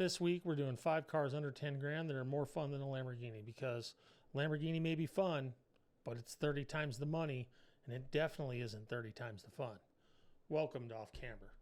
This week we're doing 5 cars under 10 grand that are more fun than a Lamborghini, because Lamborghini may be fun, but it's 30 times the money, and it definitely isn't 30 times the fun. Welcome to Off Camber.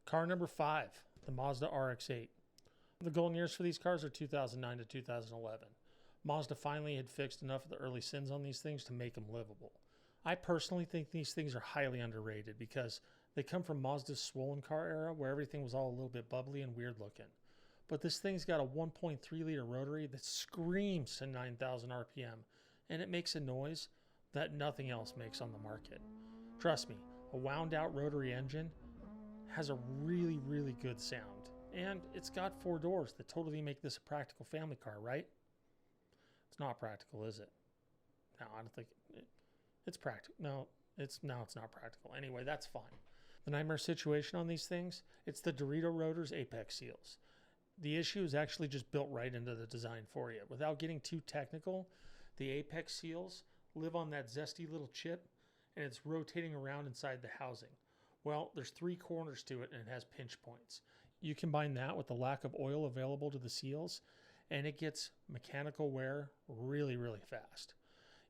Car number 5, the Mazda RX-8. The golden years for these cars are 2009 to 2011. Mazda finally had fixed enough of the early sins on these things to make them livable. I personally think these things are highly underrated because they come from Mazda's swollen car era where everything was all a little bit bubbly and weird looking. But this thing's got a 1.3 liter rotary that screams to 9,000 RPM, and it makes a noise that nothing else makes on the market. Trust me, a wound out rotary engine has a really, really good sound. And it's got 4 doors that totally make this a practical family car, right? It's not practical, is it? No, I don't think it's practical. No, it's not practical. Anyway, that's fine. The nightmare situation on these things, it's the Dorito rotor's apex seals. The issue is actually just built right into the design for you. Without getting too technical, the apex seals live on that zesty little chip, and it's rotating around inside the housing. Well, there's 3 corners to it, and it has pinch points. You combine that with the lack of oil available to the seals, and it gets mechanical wear really, really fast.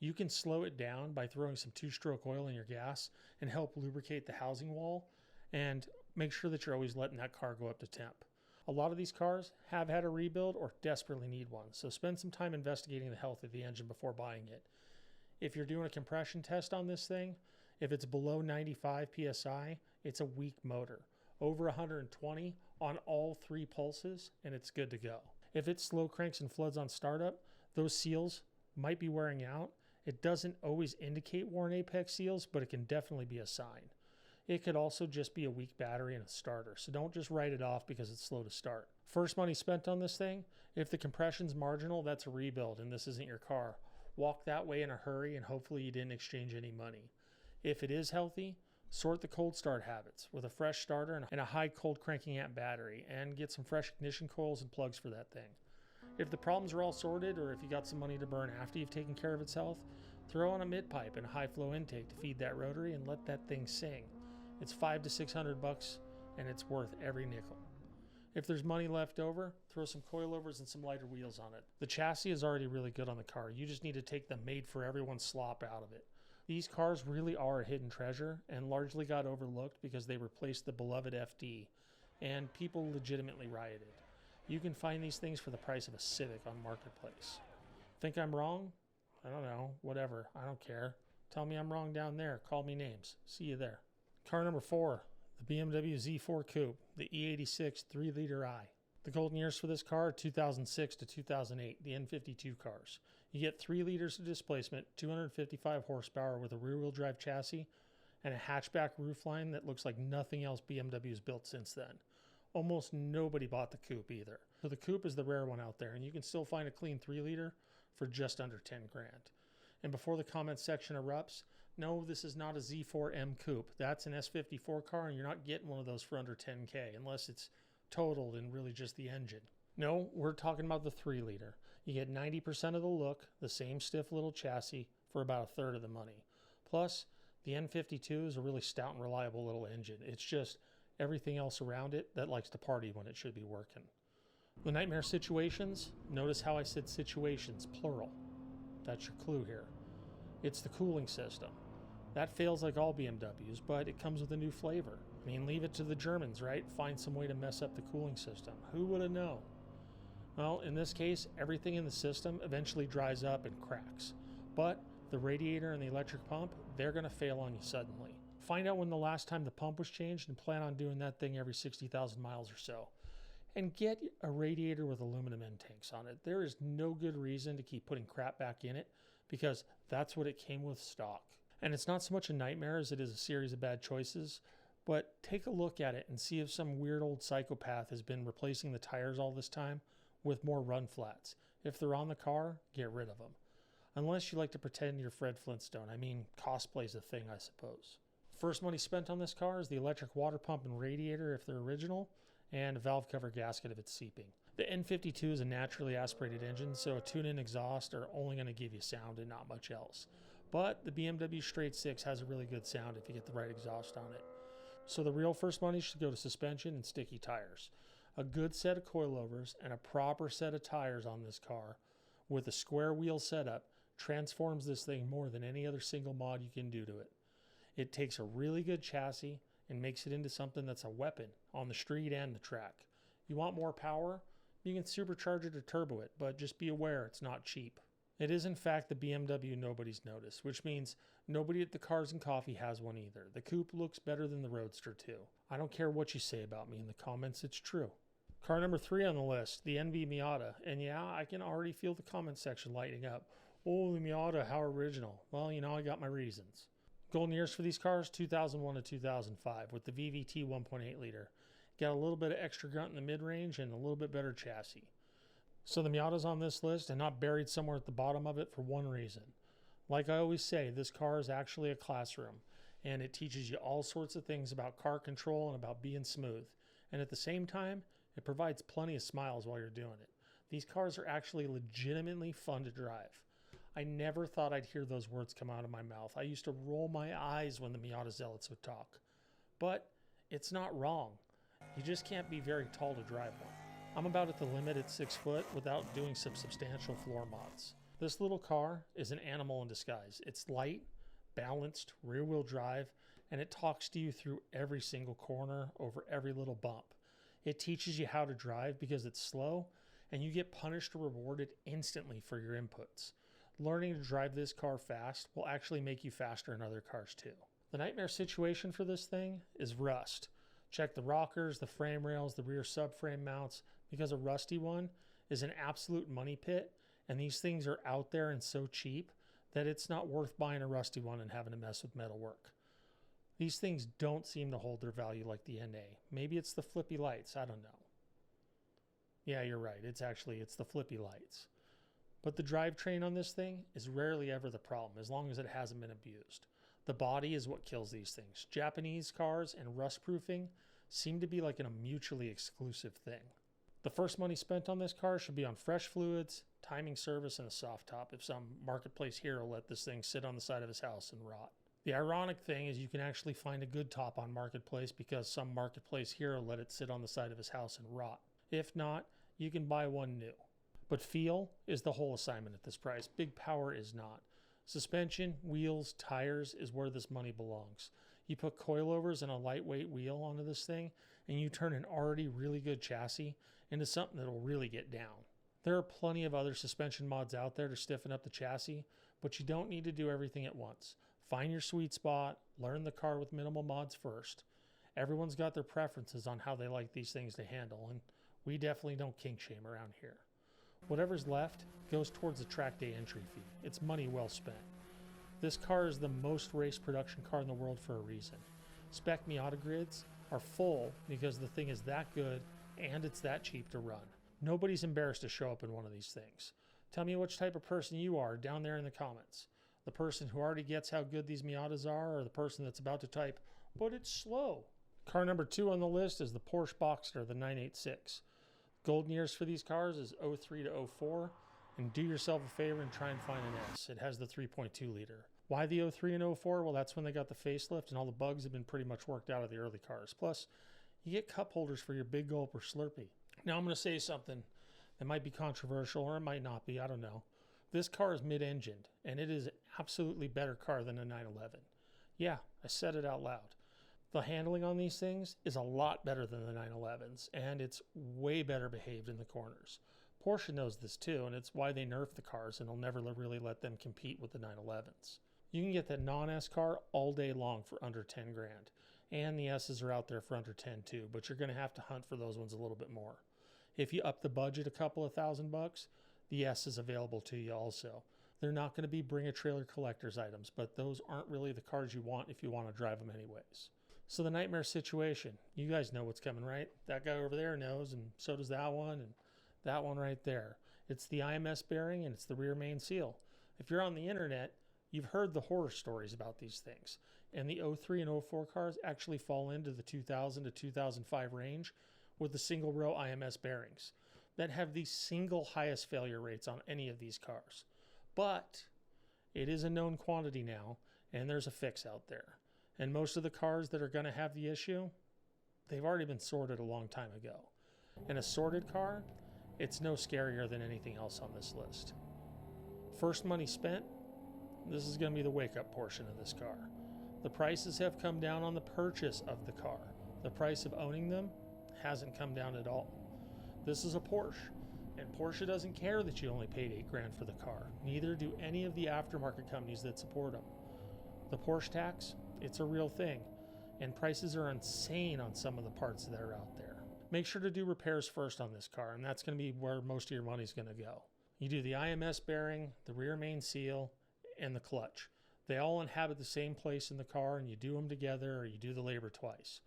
You can slow it down by throwing some 2-stroke oil in your gas and help lubricate the housing wall, and make sure that you're always letting that car go up to temp. A lot of these cars have had a rebuild or desperately need one, so spend some time investigating the health of the engine before buying it. If you're doing a compression test on this thing, if it's below 95 PSI, it's a weak motor. Over 120 on all 3 pulses, and it's good to go. If it slow cranks and floods on startup, those seals might be wearing out. It doesn't always indicate worn apex seals, but it can definitely be a sign. It could also just be a weak battery and a starter, so don't just write it off because it's slow to start. First money spent on this thing, if the compression's marginal, that's a rebuild and this isn't your car. Walk that way in a hurry and hopefully you didn't exchange any money. If it is healthy, sort the cold start habits with a fresh starter and a high cold cranking amp battery, and get some fresh ignition coils and plugs for that thing. If the problems are all sorted, or if you got some money to burn after you've taken care of its health, throw on a mid pipe and a high flow intake to feed that rotary and let that thing sing. It's $500 to $600 and it's worth every nickel. If there's money left over, throw some coilovers and some lighter wheels on it. The chassis is already really good on the car. You just need to take the made for everyone slop out of it. These cars really are a hidden treasure and largely got overlooked because they replaced the beloved FD, and people legitimately rioted. You can find these things for the price of a Civic on Marketplace. Think I'm wrong? I don't know. Whatever. I don't care. Tell me I'm wrong down there. Call me names. See you there. Car number 4, the BMW Z4 Coupe, the E86 3-liter I. The golden years for this car are 2006 to 2008, the N52 cars. You get 3 liters of displacement, 255 horsepower with a rear-wheel drive chassis, and a hatchback roofline that looks like nothing else BMW's built since then. Almost nobody bought the Coupe either. So the Coupe is the rare one out there, and you can still find a clean 3-liter for just under 10 grand. And before the comments section erupts, no, this is not a Z4M Coupe. That's an S54 car, and you're not getting one of those for under 10K, unless it's totaled and really just the engine. No, we're talking about the 3-liter. You get 90% of the look, the same stiff little chassis, for about a third of the money. Plus, the N52 is a really stout and reliable little engine. It's just everything else around it that likes to party when it should be working. The nightmare situations, notice how I said situations, plural. That's your clue here. It's the cooling system. That fails like all BMWs, but it comes with a new flavor. I mean, leave it to the Germans, right? Find some way to mess up the cooling system. Who would have known? Well, in this case, everything in the system eventually dries up and cracks. But the radiator and the electric pump, they're going to fail on you suddenly. Find out when the last time the pump was changed and plan on doing that thing every 60,000 miles or so. And get a radiator with aluminum end tanks on it. There is no good reason to keep putting crap back in it because that's what it came with stock. And it's not so much a nightmare as it is a series of bad choices, but take a look at it and see if some weird old psychopath has been replacing the tires all this time with more run flats. If they're on the car, get rid of them. Unless you like to pretend you're Fred Flintstone. I mean, cosplay's a thing, I suppose. First money spent on this car is the electric water pump and radiator if they're original, and a valve cover gasket if it's seeping. The N52 is a naturally aspirated engine, so a tune-in exhaust are only going to give you sound and not much else. But the BMW Straight 6 has a really good sound if you get the right exhaust on it. So the real first money should go to suspension and sticky tires. A good set of coilovers and a proper set of tires on this car with a square wheel setup transforms this thing more than any other single mod you can do to it. It takes a really good chassis and makes it into something that's a weapon on the street and the track. You want more power? You can supercharge it or turbo it, but just be aware it's not cheap. It is in fact the BMW nobody's noticed, which means nobody at the Cars and Coffee has one either. The Coupe looks better than the Roadster too. I don't care what you say about me in the comments, it's true. Car number 3 on the list, the NV Miata. And yeah, I can already feel the comment section lighting up. Oh, the Miata, how original. Well, you know, I got my reasons. Golden years for these cars, 2001 to 2005 with the VVT 1.8 liter. Got a little bit of extra grunt in the mid-range and a little bit better chassis. So the Miata's on this list and not buried somewhere at the bottom of it for one reason. Like I always say, this car is actually a classroom and it teaches you all sorts of things about car control and about being smooth. And at the same time, it provides plenty of smiles while you're doing it. These cars are actually legitimately fun to drive. I never thought I'd hear those words come out of my mouth. I used to roll my eyes when the Miata zealots would talk. But it's not wrong. You just can't be very tall to drive one. I'm about at the limit at 6 foot without doing some substantial floor mods. This little car is an animal in disguise. It's light, balanced, rear-wheel drive, and it talks to you through every single corner, over every little bump. It teaches you how to drive because it's slow, and you get punished or rewarded instantly for your inputs. Learning to drive this car fast will actually make you faster in other cars too. The nightmare situation for this thing is rust. Check the rockers, the frame rails, the rear subframe mounts, because a rusty one is an absolute money pit, and these things are out there and so cheap that it's not worth buying a rusty one and having to mess with metal work. These things don't seem to hold their value like the NA. Maybe it's the flippy lights, I don't know. Yeah, you're right, it's the flippy lights. But the drivetrain on this thing is rarely ever the problem, as long as it hasn't been abused. The body is what kills these things. Japanese cars and rust proofing seem to be like a mutually exclusive thing. The first money spent on this car should be on fresh fluids, timing service, and a soft top if some marketplace hero let this thing sit on the side of his house and rot. The ironic thing is you can actually find a good top on marketplace because some marketplace hero let it sit on the side of his house and rot. If not, you can buy one new. But feel is the whole assignment at this price. Big power is not. Suspension, wheels, tires is where this money belongs. You put coilovers and a lightweight wheel onto this thing, and you turn an already really good chassis into something that'll really get down. There are plenty of other suspension mods out there to stiffen up the chassis, but you don't need to do everything at once. Find your sweet spot, learn the car with minimal mods first. Everyone's got their preferences on how they like these things to handle, and we definitely don't kink shame around here. Whatever's left goes towards the track day entry fee. It's money well spent. This car is the most race production car in the world for a reason. Spec Miata grids are full because the thing is that good and it's that cheap to run. Nobody's embarrassed to show up in one of these things. Tell me which type of person you are down there in the comments. The person who already gets how good these Miatas are, or the person that's about to type, but it's slow. Car number 2 on the list is the Porsche Boxster, the 986. Golden years for these cars is 03 to 04, and do yourself a favor and try and find an S. It has the 3.2 liter. Why the 03 and 04? Well, that's when they got the facelift and all the bugs have been pretty much worked out of the early cars. Plus, you get cup holders for your Big Gulp or Slurpee. Now I'm going to say something that might be controversial or it might not be, I don't know. This car is mid-engined, and it is an absolutely better car than a 911. Yeah, I said it out loud. The handling on these things is a lot better than the 911s, and it's way better behaved in the corners. Porsche knows this too, and it's why they nerfed the cars and will never really let them compete with the 911s. You can get that non-S car all day long for under 10 grand, and the S's are out there for under 10 too, but you're going to have to hunt for those ones a little bit more. If you up the budget a couple of $1,000, the S is available to you also. They're not going to be bring a trailer collector's items, but those aren't really the cars you want if you want to drive them anyways. So the nightmare situation, you guys know what's coming, right? That guy over there knows, and so does that one, and that one right there. It's the IMS bearing, and it's the rear main seal. If you're on the internet, you've heard the horror stories about these things. And the 03 and 04 cars actually fall into the 2000 to 2005 range with the single row IMS bearings that have the single highest failure rates on any of these cars. But it is a known quantity now, and there's a fix out there. And most of the cars that are going to have the issue, they've already been sorted a long time ago. And a sorted car, it's no scarier than anything else on this list. First money spent, this is going to be the wake-up portion of this car. The prices have come down on the purchase of the car. The price of owning them hasn't come down at all. This is a Porsche, and Porsche doesn't care that you only paid $8,000 for the car. Neither do any of the aftermarket companies that support them. The Porsche tax, it's a real thing, and prices are insane on some of the parts that are out there. Make sure to do repairs first on this car, and that's going to be where most of your money's going to go. You do the IMS bearing, the rear main seal, and the clutch. They all inhabit the same place in the car, and you do them together or you do the labor twice.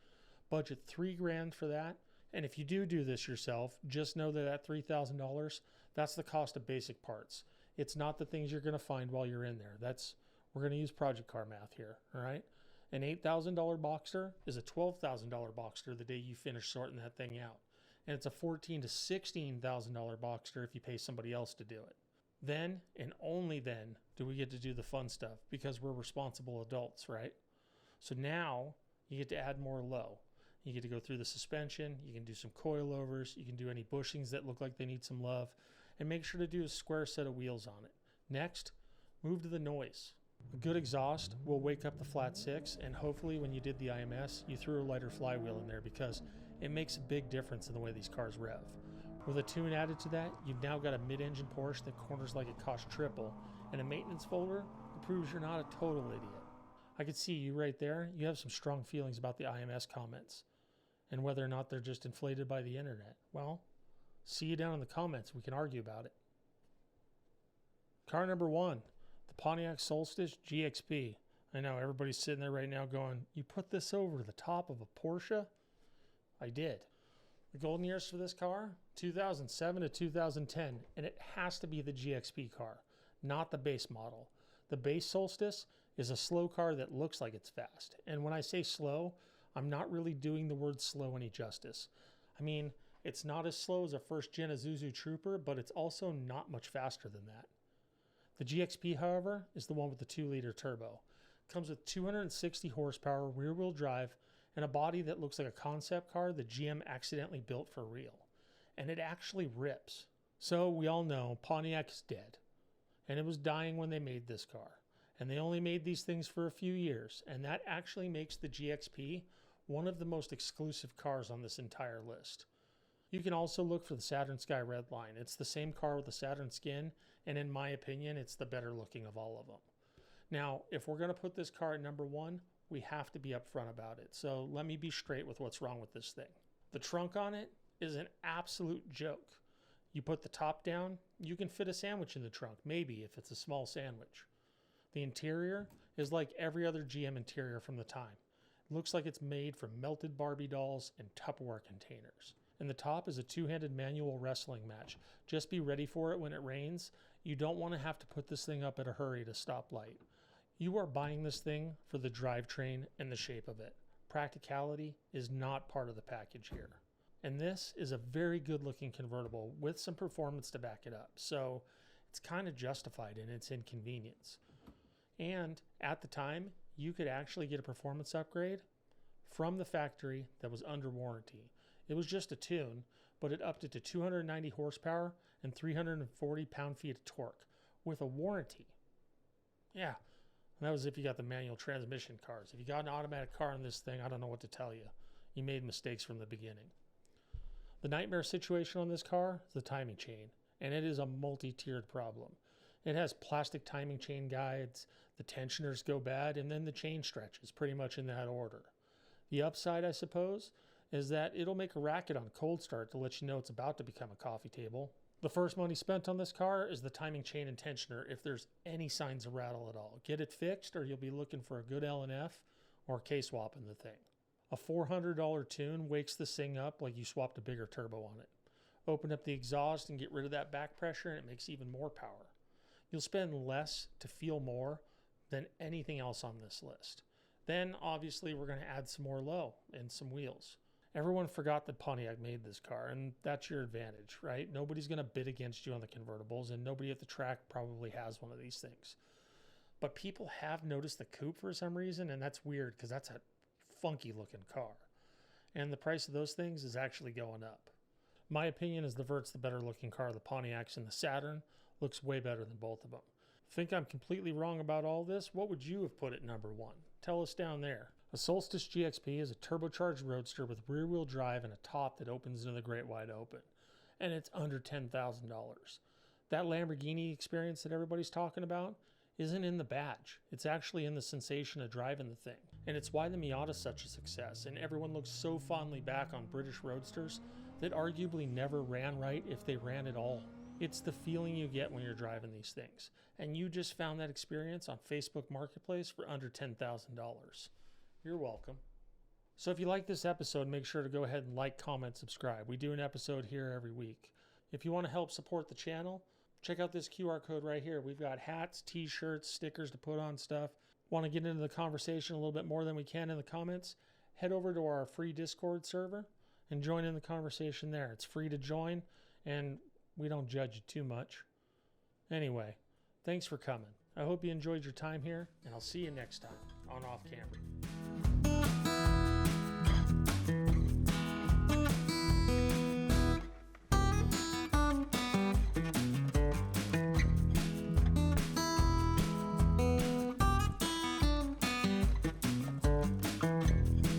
Budget $3,000 for that, and if you do this yourself, just know that $3,000, that's the cost of basic parts. It's not the things you're going to find while you're in there. We're going to use project car math here, all right? An $8,000 Boxster is a $12,000 Boxster the day you finish sorting that thing out. And it's a $14,000 to $16,000 Boxster if you pay somebody else to do it. Then, and only then, do we get to do the fun stuff because we're responsible adults, right? So now you get to add more low. You get to go through the suspension, you can do some coilovers, you can do any bushings that look like they need some love, and make sure to do a square set of wheels on it. Next, move to the noise. A good exhaust will wake up the flat six, and hopefully when you did the IMS, you threw a lighter flywheel in there because it makes a big difference in the way these cars rev. With a tune added to that, you've now got a mid-engine Porsche that corners like it cost triple, and a maintenance folder that proves you're not a total idiot. I could see you right there. You have some strong feelings about the IMS comments and whether or not they're just inflated by the internet. Well, see you down in the comments. We can argue about it. Car number 1, the Pontiac Solstice GXP. I know everybody's sitting there right now going, you put this over the top of a Porsche? I did. The golden years for this car, 2007 to 2010, and it has to be the GXP car, not the base model. The base Solstice is a slow car that looks like it's fast. And when I say slow, I'm not really doing the word slow any justice. I mean, it's not as slow as a first-gen Isuzu Trooper, but it's also not much faster than that. The GXP, however, is the one with the 2-liter turbo. Comes with 260 horsepower, rear-wheel drive, and a body that looks like a concept car that GM accidentally built for real. And it actually rips. So we all know Pontiac is dead. And it was dying when they made this car. And they only made these things for a few years. And that actually makes the GXP one of the most exclusive cars on this entire list. You can also look for the Saturn Sky Redline. It's the same car with the Saturn skin. And in my opinion, it's the better looking of all of them. Now, if we're going to put this car at number 1, we have to be upfront about it. So let me be straight with what's wrong with this thing. The trunk on it is an absolute joke. You put the top down, you can fit a sandwich in the trunk, maybe if it's a small sandwich. The interior is like every other GM interior from the time. It looks like it's made from melted Barbie dolls and Tupperware containers. And the top is a 2-handed manual wrestling match. Just be ready for it when it rains. You don't want to have to put this thing up at a hurry at a stoplight. You are buying this thing for the drivetrain and the shape of it. Practicality is not part of the package here. And this is a very good looking convertible with some performance to back it up. So it's kind of justified in its inconvenience. And at the time, you could actually get a performance upgrade from the factory that was under warranty. It was just a tune, but it upped it to 290 horsepower and 340 pound-feet of torque with a warranty. Yeah. And that was if you got the manual transmission cars. If you got an automatic car in this thing, I don't know what to tell you. You made mistakes from the beginning. The nightmare situation on this car is the timing chain, and it is a multi-tiered problem. It has plastic timing chain guides, the tensioners go bad, and then the chain stretches, pretty much in that order. The upside, I suppose, is that it'll make a racket on cold start to let you know it's about to become a coffee table. The first money spent on this car is the timing chain and tensioner if there's any signs of rattle at all. Get it fixed or you'll be looking for a good L&F or K-swapping the thing. A $400 tune wakes this thing up like you swapped a bigger turbo on it. Open up the exhaust and get rid of that back pressure and it makes even more power. You'll spend less to feel more than anything else on this list. Then obviously we're going to add some more low and some wheels. Everyone forgot that Pontiac made this car, and that's your advantage, right? Nobody's going to bid against you on the convertibles, and nobody at the track probably has one of these things. But people have noticed the Coupe for some reason, and that's weird because that's a funky looking car. And the price of those things is actually going up. My opinion is the Vert's the better looking car. The Pontiac's and the Saturn looks way better than both of them. Think I'm completely wrong about all this? What would you have put at number 1? Tell us down there. A Solstice GXP is a turbocharged roadster with rear-wheel drive and a top that opens into the great wide open. And it's under $10,000. That Lamborghini experience that everybody's talking about isn't in the badge. It's actually in the sensation of driving the thing. And it's why the Miata's such a success, and everyone looks so fondly back on British roadsters that arguably never ran right if they ran at all. It's the feeling you get when you're driving these things. And you just found that experience on Facebook Marketplace for under $10,000. You're welcome. So if you like this episode, make sure to go ahead and like, comment, subscribe. We do an episode here every week. If you want to help support the channel, check out this QR code right here. We've got hats, t-shirts, stickers to put on stuff. Want to get into the conversation a little bit more than we can in the comments? Head over to our free Discord server and join in the conversation there. It's free to join, and we don't judge you too much. Anyway, thanks for coming. I hope you enjoyed your time here, and I'll see you next time on Off Camera.